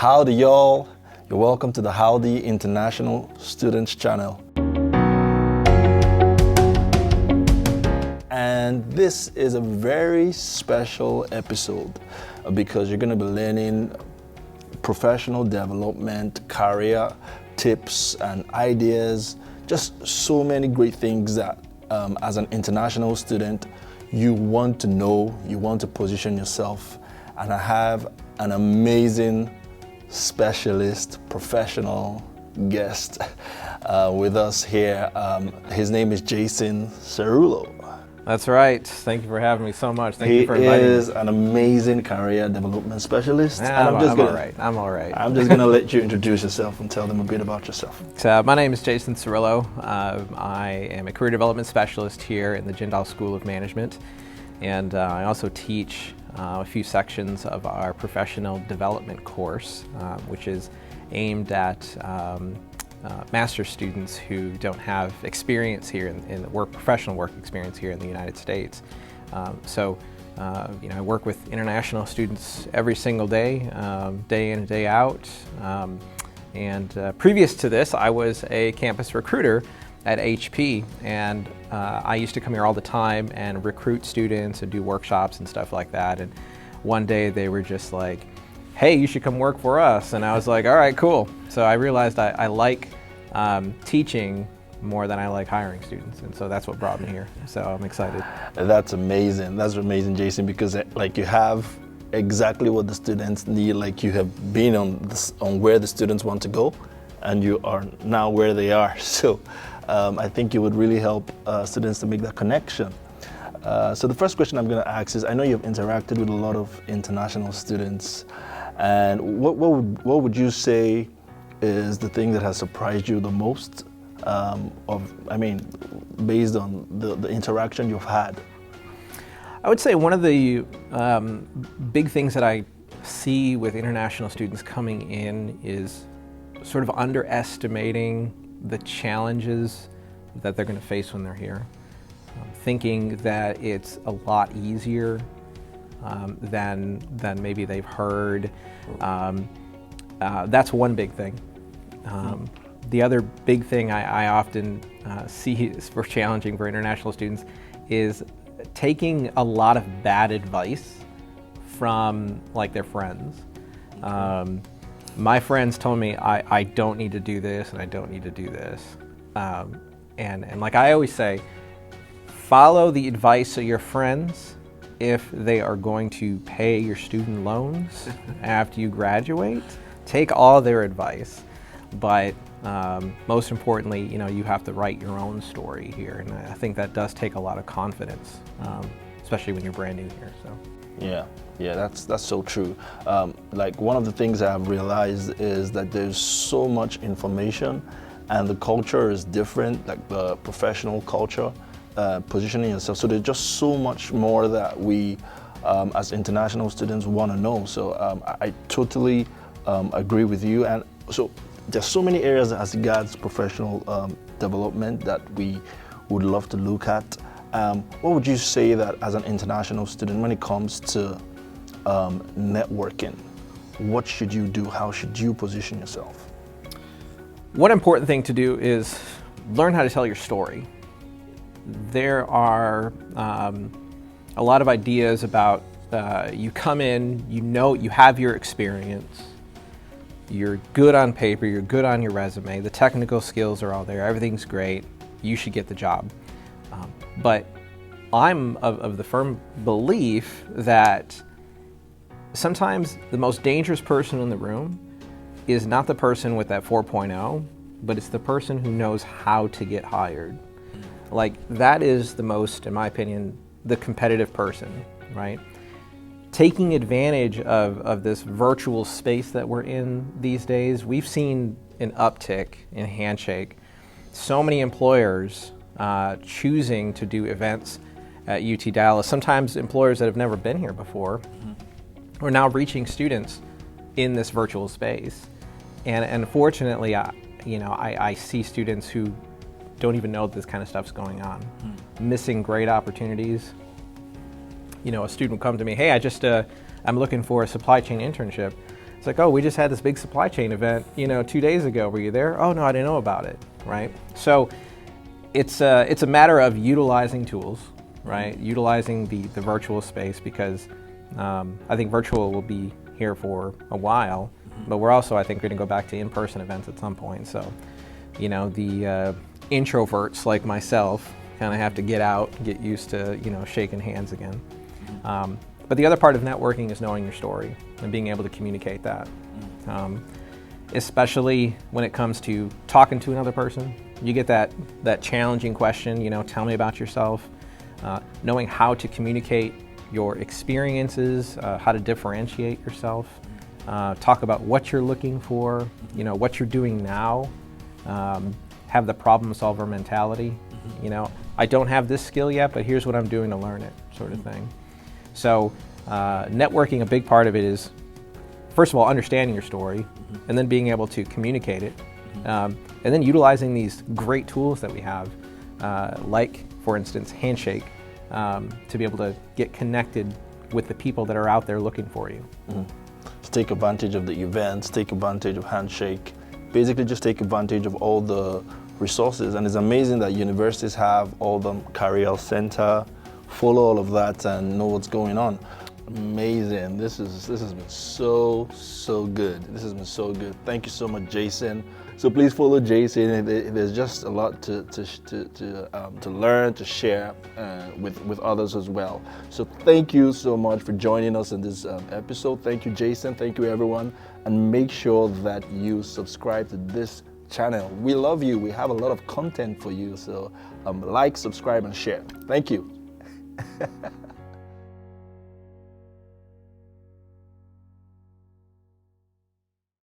Howdy y'all, you're welcome to the Howdy International Students channel. And this is a very special episode because you're going to be learning professional development, career tips and ideas, just so many great things that as an international student you want to know, you want to position yourself. And I have an amazing specialist, professional guest with us here. His name is Jason Cerullo. That's right. Thank you for having me so much. Thank you for inviting me. He is an amazing career development specialist. I'm all right. I'm just going to let you introduce yourself and tell them a bit about yourself. So, my name is Jason Cerullo. I am a career development specialist here in the Jindal School of Management. And I also teach a few sections of our professional development course, which is aimed at master's students who don't have experience here in professional work experience here in the United States. I work with international students every single day, day in and day out. Previous to this, I was a campus recruiter at HP, and I used to come here all the time and recruit students and do workshops and stuff like that. And one day they were just like, hey, you should come work for us. And I was like, all right, cool. So I realized I like teaching more than I like hiring students. And so that's what brought me here. So I'm excited. That's amazing. That's amazing, Jason, because like you have exactly what the students need. Like you have been on where the students want to go, and you are now where they are. So I think it would really help students to make that connection. So the first question I'm going to ask is, I know you've interacted with a lot of international students, and what would you say is the thing that has surprised you the most, based on the interaction you've had? I would say one of the big things that I see with international students coming in is sort of underestimating the challenges that they're going to face when they're here, thinking that it's a lot easier than maybe they've heard. That's one big thing. The other big thing I often see is for challenging for international students is taking a lot of bad advice from like their friends. My friends told me I don't need to do this and I don't need to do this. And like I always say, follow the advice of your friends if they are going to pay your student loans after you graduate. Take all their advice, but most importantly, you have to write your own story here. And I think that does take a lot of confidence, especially when you're brand new here. So. Yeah, that's so true. Like one of the things I've realized is that there's so much information and the culture is different, like the professional culture, positioning yourself. So there's just so much more that we as international students want to know. So I totally agree with you. And so there's so many areas as regards professional development that we would love to look at. What would you say that as an international student, when it comes to networking, what should you do? How should you position yourself? One important thing to do is learn how to tell your story. There are a lot of ideas about you come in, you have your experience, you're good on paper, you're good on your resume, the technical skills are all there, everything's great, you should get the job. But I'm of the firm belief that sometimes the most dangerous person in the room is not the person with that 4.0, but it's the person who knows how to get hired. Like that is the most, in my opinion, the competitive person, right? Taking advantage of this virtual space that we're in these days, we've seen an uptick in Handshake. So many employers choosing to do events at UT Dallas. Sometimes employers that have never been here before are now reaching students in this virtual space. And unfortunately, I see students who don't even know this kind of stuff's going on, missing great opportunities. A student will come to me, hey, I'm looking for a supply chain internship. It's like, oh, we just had this big supply chain event, 2 days ago. Were you there? Oh no, I didn't know about it, right? So it's a matter of utilizing tools, right? Utilizing the virtual space, because I think virtual will be here for a while, but we're also, I think, going to go back to in-person events at some point. So, the introverts like myself kind of have to get out, get used to, shaking hands again. But the other part of networking is knowing your story and being able to communicate that. Especially when it comes to talking to another person. You get that challenging question, tell me about yourself. Knowing how to communicate your experiences, how to differentiate yourself, talk about what you're looking for, what you're doing now, have the problem solver mentality. I don't have this skill yet, but here's what I'm doing to learn it, sort of thing. So networking, a big part of it is, first of all, understanding your story, and then being able to communicate it, and then utilizing these great tools that we have, like, for instance, Handshake, to be able to get connected with the people that are out there looking for you. So take advantage of the events, take advantage of Handshake, basically just take advantage of all the resources. And it's amazing that universities have all the career center, follow all of that and know what's going on. Amazing. This has been so good. This has been so good. Thank you so much, Jason. So please follow Jason. There's just a lot to learn, to share with others as well. So thank you so much for joining us in this episode. Thank you, Jason. Thank you, everyone. And make sure that you subscribe to this channel. We love you. We have a lot of content for you. So like, subscribe, and share. Thank you.